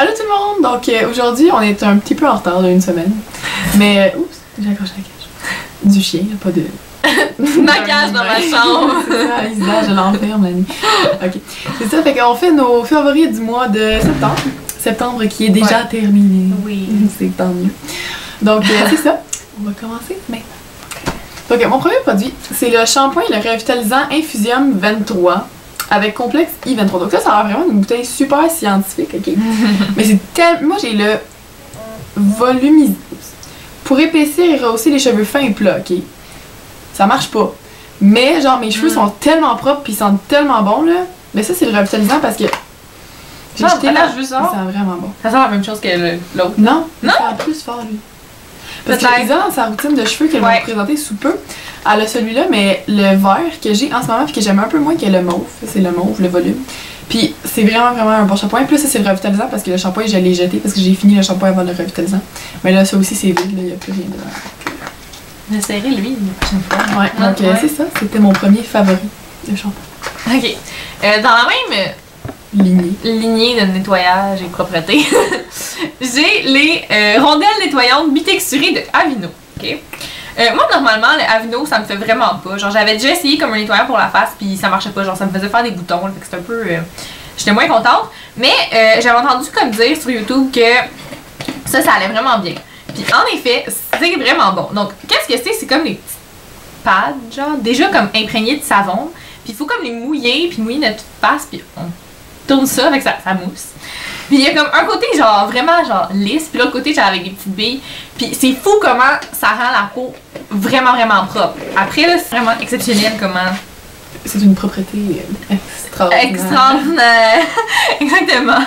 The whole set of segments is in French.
Allô tout le monde! Donc aujourd'hui, on est un petit peu en retard d'une semaine. Mais, oups, j'ai accroché la cage. Du chien, pas de... Ma cage dans ma chambre! C'est ça, Isa, je l'enferme la nuit. Ok, c'est ça, fait qu'on fait nos favoris du mois de septembre. Septembre qui est déjà terminé. Oui. C'est tant mieux. Donc c'est ça, on va commencer maintenant. Donc mon premier produit, c'est le shampoing le revitalisant Infusium 23. Avec complexe I23. Donc ça a l'air vraiment une bouteille super scientifique, ok? Mais c'est tellement... Moi, j'ai le volumisé. Pour épaissir et rehausser les cheveux fins et plats, ok? Ça marche pas. Mais genre, mes cheveux sont tellement propres pis ils sentent tellement bon, là. Mais ça, c'est le revitalisant parce que... J'ai jeté là, je veux ça. Ça sent vraiment bon. Ça sent la même chose que l'autre. Non? Non? Ça sent plus fort, lui. Parce que Isa, dans sa routine de cheveux qu'elle va vous présenter sous peu, elle a celui-là, mais le vert que j'ai en ce moment, puis que j'aime un peu moins que le mauve, c'est le mauve, le volume. Puis c'est vraiment un bon shampoing. Plus ça, c'est le revitalisant parce que le shampoing, je l'ai jeté parce que j'ai fini le shampoing avant le revitalisant. Mais là, ça aussi, c'est vide, il n'y a plus rien dedans. J'essaierai lui la prochaine fois. Ouais, donc c'est ça, c'était mon premier favori de shampoing. Ok. Dans la même lignée de nettoyage et propreté, j'ai les rondelles nettoyantes bitexturées de Aveeno. Ok. Moi, normalement, le Aveeno, ça me fait vraiment pas. Genre, j'avais déjà essayé comme un nettoyant pour la face, puis ça marchait pas. Genre, ça me faisait faire des boutons. Fait que c'était un peu... j'étais moins contente. Mais j'avais entendu comme dire sur YouTube que ça allait vraiment bien. Puis en effet, c'est vraiment bon. Donc, qu'est-ce que c'est? C'est comme des petites pads, genre, déjà comme imprégnées de savon. Puis il faut comme les mouiller, puis mouiller notre face, puis on tourne ça, avec ça mousse. Puis il y a comme un côté genre vraiment genre lisse, puis l'autre côté genre avec des petites billes. Puis c'est fou comment ça rend la peau vraiment propre. Après là, c'est vraiment exceptionnel comment... C'est une propreté extraordinaire. Extraordinaire! Exactement.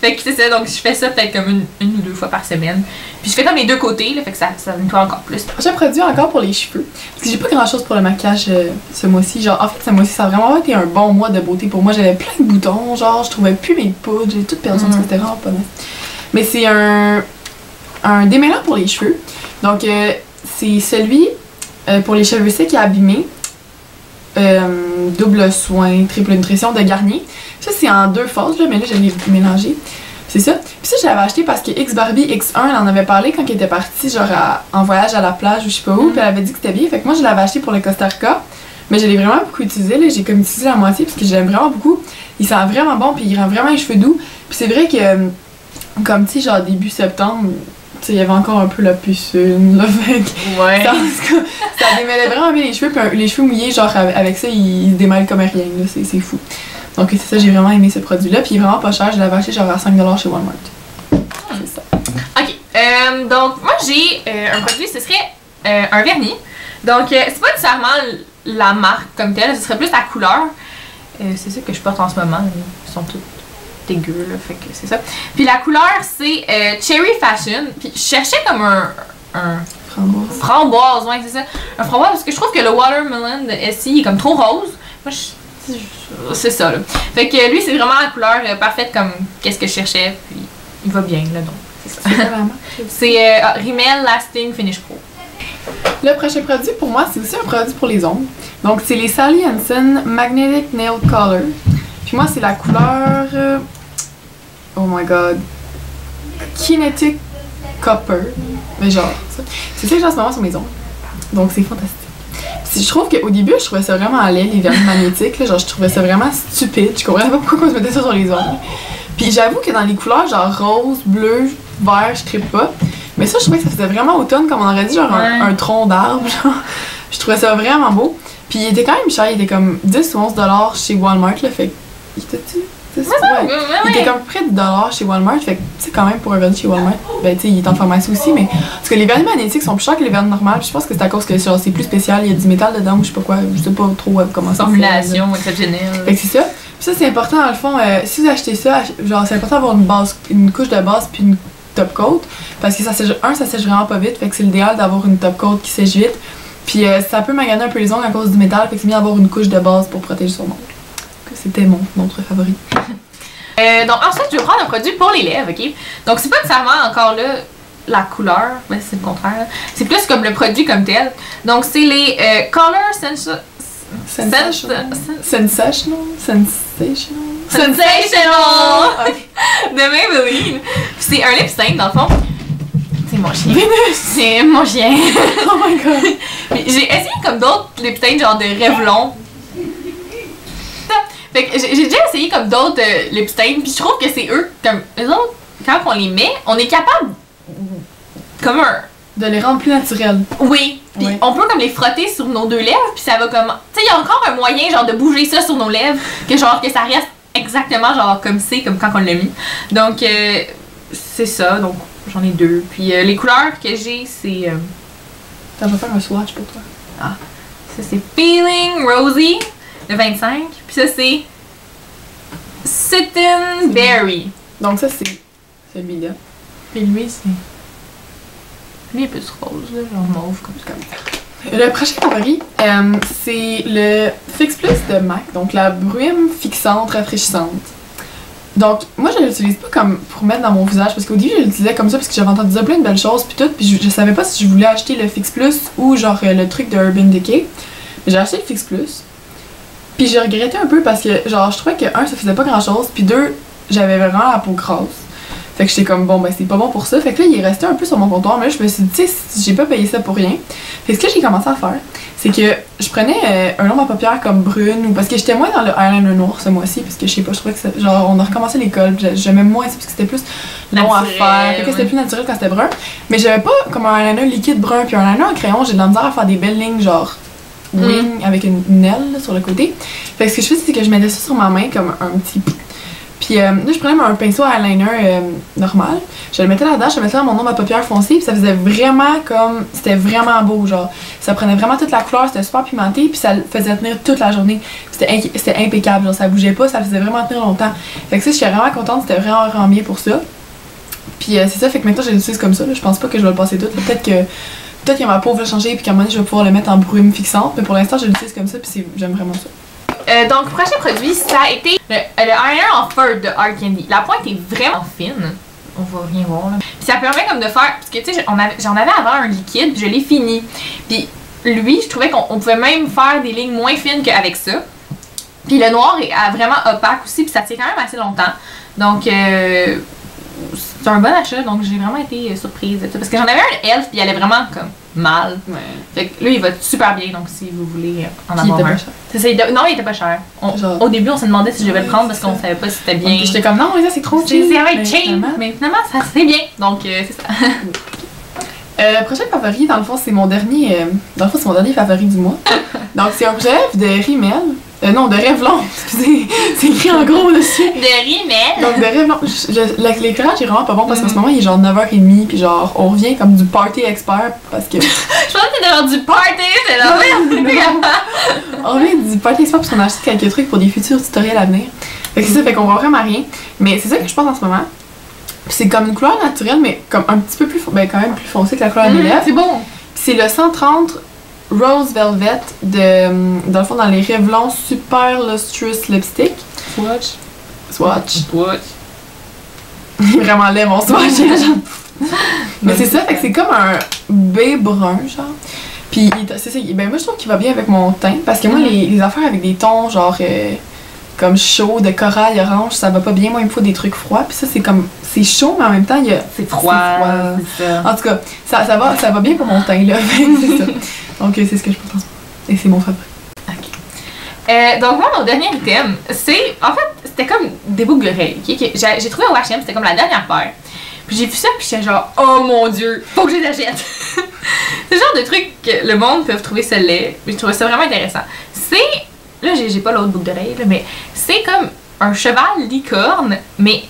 Fait que c'est ça, donc je fais ça peut-être comme une ou deux fois par semaine. Puis je fais comme les deux côtés, là, fait que ça nettoie encore plus. J'ai un produit encore pour les cheveux. Parce que j'ai pas grand chose pour le maquillage ce mois-ci. Genre, en fait, ce mois-ci, ça a vraiment été un bon mois de beauté pour moi. J'avais plein de boutons, genre, je trouvais plus mes poudres, j'ai tout perdu, parce que c'était vraiment pas nice. Mais c'est un démêlant pour les cheveux. Donc, c'est celui pour les cheveux secs et abîmés. Double soin, triple nutrition de Garnier. Ça, c'est en deux phases, là, mais là, je l'ai mélangé. C'est ça. Puis ça, je l'avais acheté parce que X-Barbie X1, elle en avait parlé quand elle était partie, genre en voyage à la plage ou je sais pas où, puis elle avait dit que c'était bien. Fait que moi, je l'avais acheté pour le Costa Rica, mais je l'ai vraiment beaucoup utilisé. Là, j'ai comme utilisé la moitié parce que j'aime vraiment beaucoup. Il sent vraiment bon, puis il rend vraiment les cheveux doux. Puis c'est vrai que, comme tu sais, genre début septembre, il y avait encore un peu la piscine, là, fait que ouais. ça démêlait vraiment bien les cheveux, puis les cheveux mouillés, genre avec ça, ils se démêlent comme rien, là, c'est fou. Donc c'est ça, j'ai vraiment aimé ce produit-là, puis il est vraiment pas cher, je l'avais acheté genre à 5$ chez Walmart. C'est ça. Ok, donc moi j'ai un produit, ce serait un vernis. Donc c'est pas nécessairement la marque comme telle, ce serait plus la couleur. C'est ça que je porte en ce moment, ils sont tous dégueu, là, fait que c'est ça. Puis la couleur, c'est Cherry Fashion. Puis je cherchais comme un framboise, ouais, c'est ça. Un framboise, parce que je trouve que le Watermelon de Essie est comme trop rose. Moi, c'est ça, là. Fait que lui, c'est vraiment la couleur parfaite comme qu'est-ce que je cherchais. Puis il va bien, là, donc c'est ça. C'est Rimmel Lasting Finish Pro. Le prochain produit, pour moi, c'est aussi un produit pour les ongles. Donc, c'est les Sally Hansen Magnetic Nail Color. Puis moi, c'est la couleur... oh my god. Kinetic Copper. Mais genre, c'est ça que j'ai en ce moment sur mes ongles. Donc c'est fantastique. Puis je trouve qu'au début, je trouvais ça vraiment à laid, les vernis magnétiques. Là, genre, je trouvais ça vraiment stupide. Je comprenais pas pourquoi on se mettait ça sur les ongles. Puis j'avoue que dans les couleurs, genre rose, bleu, vert, je trippe pas. Mais ça, je trouvais que ça faisait vraiment automne, comme on aurait dit, genre un tronc d'arbre. Genre. Je trouvais ça vraiment beau. Puis il était quand même cher, il était comme 10 ou 11$ chez Walmart, là, fait il était-tu? Il était comme près de $10 chez Walmart, fait que tu sais quand même pour un vernis chez Walmart, ben tu sais il est en pharmacie aussi, mais parce que les vernis magnétiques sont plus chers que les vernis normaux, puis je pense que c'est à cause que c'est plus spécial, il y a du métal dedans ou je sais pas quoi, je sais pas trop comment ça. Formulation exceptionnelle. Fait que c'est ça. Puis ça c'est important dans le fond, si vous achetez ça, genre c'est important d'avoir une couche de base puis une top coat, parce que ça sèche vraiment pas vite, fait que c'est l'idéal d'avoir une top coat qui sèche vite. Puis ça peut maganer un peu les ongles à cause du métal, fait que c'est mieux d'avoir une couche de base pour protéger son ongle. C'était mon autre favori. Donc ensuite, je vais prendre un produit pour les lèvres, ok? Donc c'est pas nécessairement encore là la couleur, mais c'est le contraire. C'est plus comme le produit comme tel. Donc c'est les Color Sensational. Sensational de Maybelline. C'est un lip stain dans le fond. C'est mon chien. C'est mon chien. Oh my god. J'ai essayé comme d'autres lip stains genre de Revlon. Fait que j'ai déjà essayé comme d'autres lip stains, puis je trouve que c'est eux, comme eux autres, quand on les met, on est capable comme de les rendre plus naturels. Oui, puis on peut comme les frotter sur nos deux lèvres, puis ça va comme... Tu sais, il y a encore un moyen genre de bouger ça sur nos lèvres, que genre que ça reste exactement genre comme c'est, comme quand on l'a mis. Donc, c'est ça, donc j'en ai deux. Puis les couleurs que j'ai, c'est... Ça va faire un swatch pour toi. Ah, ça c'est Feeling Rosy, le 25, puis ça c'est Sittin' Berry. Donc ça c'est celui-là. Puis lui c'est... Lui il est plus rose, là, genre mauve comme ça. Le prochain favori, c'est le Fix Plus de MAC, donc la brume fixante rafraîchissante. Donc, moi je l'utilise pas comme pour mettre dans mon visage, parce qu'au début je l'utilisais comme ça parce que j'avais entendu dire plein de belles choses puis tout, puis je savais pas si je voulais acheter le Fix Plus ou genre le truc de Urban Decay. Mais j'ai acheté le Fix Plus, puis j'ai regretté un peu parce que genre je trouvais que un ça faisait pas grand chose, puis deux j'avais vraiment la peau grasse. Fait que j'étais comme bon ben c'est pas bon pour ça. Fait que là il est resté un peu sur mon comptoir, mais là je me suis dit tu sais j'ai pas payé ça pour rien. Fait que ce que j'ai commencé à faire, c'est que je prenais un ombre à paupières comme brune, ou parce que j'étais moins dans le eyeliner noir ce mois-ci, parce que je sais pas, je trouvais que ça, genre on a recommencé l'école, j'aimais moins ça parce que c'était plus long à faire, fait que c'était plus naturel quand c'était brun. Mais j'avais pas comme un eyeliner liquide brun, puis un eyeliner en crayon, j'ai de la misère à faire des belles lignes genre wing avec une aile là, sur le côté. Fait que ce que je faisais c'est que je mettais ça sur ma main comme un petit... Puis là, je prenais un pinceau à eyeliner normal, je le mettais là-dedans, je le mettais dans mon ombre à paupières foncée, puis ça faisait vraiment comme... C'était vraiment beau, genre. Ça prenait vraiment toute la couleur, c'était super pimenté, puis ça le faisait tenir toute la journée. C'était impeccable, genre ça bougeait pas, ça faisait vraiment tenir longtemps. Fait que ça, je suis vraiment contente, c'était vraiment, vraiment bien pour ça. Puis c'est ça, fait que maintenant je l'utilise comme ça, là. Je pense pas que je vais le passer tout. Peut-être que ma peau va changer, puis qu'à un moment donné, je vais pouvoir le mettre en brume fixante, mais pour l'instant, je l'utilise comme ça, puis j'aime vraiment ça. Donc, prochain produit, ça a été le eyeliner en fur de Hard Candy. La pointe est vraiment fine. On va rien voir là. Puis ça permet comme de faire. Parce que tu sais, j'en avais avant un liquide, puis je l'ai fini. Puis lui, je trouvais qu'on pouvait même faire des lignes moins fines qu'avec ça. Puis le noir est vraiment opaque aussi, puis ça tient quand même assez longtemps. Donc, c'est un bon achat, donc j'ai vraiment été surprise de tout. Parce que j'en avais un Elf, puis il allait vraiment comme mal. Ouais. Fait que là, il va super bien, donc si vous voulez en Puis avoir il était un. pas cher. Non, il était pas cher. Au début, on se demandait si je devais le prendre parce qu'on savait pas si c'était bien. J'étais comme non, ça c'est trop cheap. C'est cheap, mais finalement, ça c'est bien. Donc, c'est ça. Le prochain favori, dans le fond, c'est mon dernier. C'est mon dernier favori du mois. Donc, c'est un projet de Rimmel. Non, de Revlon. Excusez, c'est écrit en gros dessus. De Rimmel. Donc, de Revlon. L'éclairage est vraiment pas bon parce qu'en ce moment, il est genre 9h30. Puis, genre, on revient comme du party expert parce que. Je pensais que t'étais genre du party, c'est là. On revient du party expert parce qu'on a acheté quelques trucs pour des futurs tutoriels à venir. Fait que c'est ça, fait qu'on voit vraiment rien. Mais c'est ça que je pense en ce moment. Puis c'est comme une couleur naturelle, mais comme un petit peu plus, ben quand même plus foncée que la couleur de mes lèvres. C'est bon. Puis c'est le 130 Rose Velvet dans le fond, dans les Revlon Super Lustrous Lipstick. Swatch. Il est vraiment laid mon swatch. Mais c'est ça, fait que c'est comme un baie brun, genre. Puis c'est ça, ben moi je trouve qu'il va bien avec mon teint, parce que moi les affaires avec des tons genre comme chaud, de corail, orange, ça va pas bien. Moi il me faut des trucs froids, puis ça c'est comme, c'est chaud mais en même temps il y a... C'est froid. C'est ça. En tout cas, ça va bien pour mon teint là, c'est ça. Donc c'est ce que je pense. Et c'est mon favori. Ok. Donc moi mon dernier item, c'est, en fait c'était comme des boucles d'oreilles, okay? Que j'ai trouvé au H&M, c'était comme la dernière paire. Puis j'ai vu ça, puis j'étais genre, oh mon dieu, faut que je les achète! C'est le genre de truc que le monde peut trouver ça laid, mais je trouvais ça vraiment intéressant. C'est, là j'ai pas l'autre boucle d'oreille, mais c'est comme un cheval licorne, mais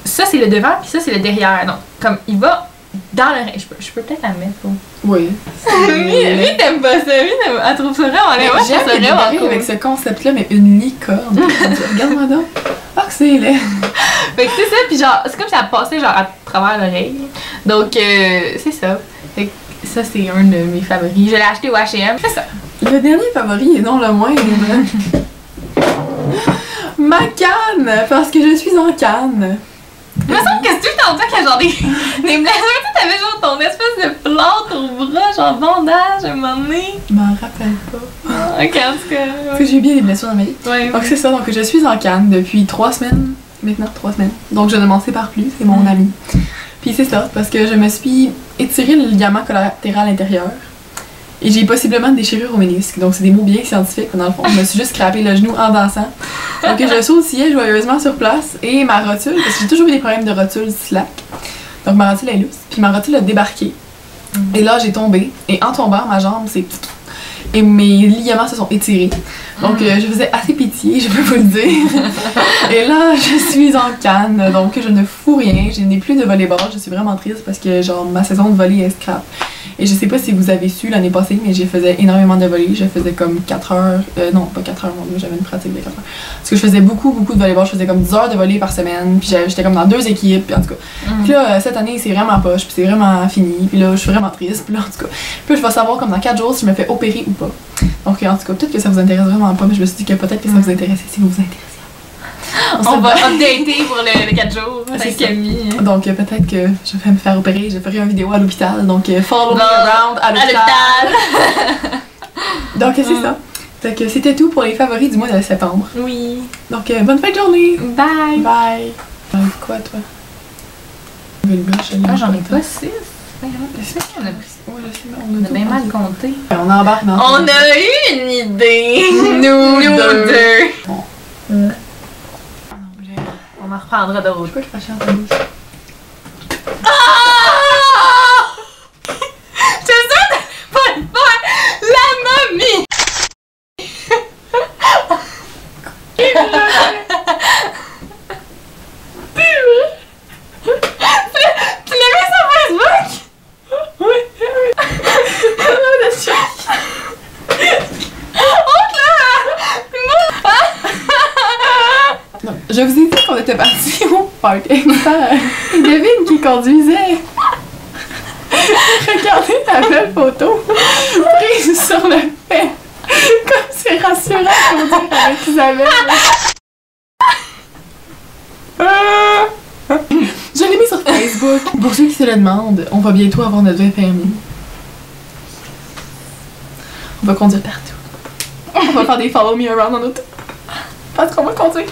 ça c'est le devant, puis ça c'est le derrière. Donc, comme il va dans l'oreille. Je peux peut-être la mettre. Oui. Lui, t'aimes pas ça, lui, elle trouve ça vraiment laid. Moi, je trouve ça vraiment cool. Avec ce concept-là, mais une licorne. Regarde-moi donc. Ah, que c'est laid. Fait que c'est ça, puis genre, c'est comme si elle passait genre à travers l'oreille. Donc, c'est ça. Fait que ça, c'est un de mes favoris. Je l'ai acheté au H&M. C'est ça. Le dernier favori, et non le moindre. Ma canne! Parce que je suis en canne. Il me semble que c'est tout le temps toi qui a genre des blessures. Tu t'avais genre ton espèce de plante au bras, genre bandage à un moment donné. Je m'en rappelle pas. Ok, en tout cas. Parce que j'ai eu bien des blessures dans ma vie. Ouais. Donc c'est ça, donc je suis en Cannes depuis 3 semaines. Maintenant, 3 semaines. Donc je ne m'en sépare plus, c'est mon ami. Puis c'est ça, parce que je me suis étiré le ligament collatéral intérieur. Et j'ai possiblement une déchirure au ménisque. Donc c'est des mots bien scientifiques, dans le fond. Je me suis juste scrapé le genou en dansant. Donc je sautillais joyeusement sur place. Et ma rotule, parce que j'ai toujours eu des problèmes de rotule slack. Donc ma rotule est lousse. Puis ma rotule a débarqué. Et là j'ai tombé. Et en tombant, ma jambe s'est... Et mes ligaments se sont étirés. Donc je faisais assez pitié, je peux vous le dire. Et là, je suis en Cannes, donc je ne fous rien. Je n'ai plus de volley-ball, je suis vraiment triste parce que genre ma saison de volley est scrap. Et je sais pas si vous avez su l'année passée, mais j'ai faisais énormément de volley. Je faisais comme 4 heures, non pas 4 heures, mon dieu, j'avais une pratique de 4 heures. Parce que je faisais beaucoup de volley-ball, je faisais comme 10 heures de volley par semaine, puis j'étais comme dans 2 équipes, puis en tout cas. Puis là, cette année, c'est vraiment poche, puis c'est vraiment fini, puis là, je suis vraiment triste, puis là, en tout cas. Puis là, je vais savoir comme dans 4 jours si je me fais opérer ou pas. Donc en tout cas, peut-être que ça vous intéresse vraiment pas, mais je me suis dit que peut-être que ça vous intéressait si vous vous intéressez. On va updater pour les 4 jours. C'est Camille. Donc peut-être que je vais me faire opérer, je ferai une vidéo à l'hôpital, donc follow me around à l'hôpital. Donc c'est ça. Fait que c'était tout pour les favoris du mois de septembre. Oui. Donc bonne fin de journée. Bye. Bye. Quoi toi? Ah, j'en ai pas 6. Ouais, je sais, mais On a bien mal compté. On embarque dans... On a eu une idée. Nous deux. On en reprendra d'autres. Je peux cracher dans ta bouche. C'est ça de pas le faire! La mamie! Tu l'as mis sur Facebook? Oui. Non, je vous ai dit qu'on était partis au parc avec mon père. Et devine qui conduisait. Regardez la belle photo prise sur le fait. Comme c'est rassurant pour dire avec Isabelle. Je l'ai mis sur Facebook. Pour ceux qui se le demandent, on va bientôt avoir notre vrai permis. On va conduire partout. On va faire des follow me around en auto. Parce qu'on va conduire.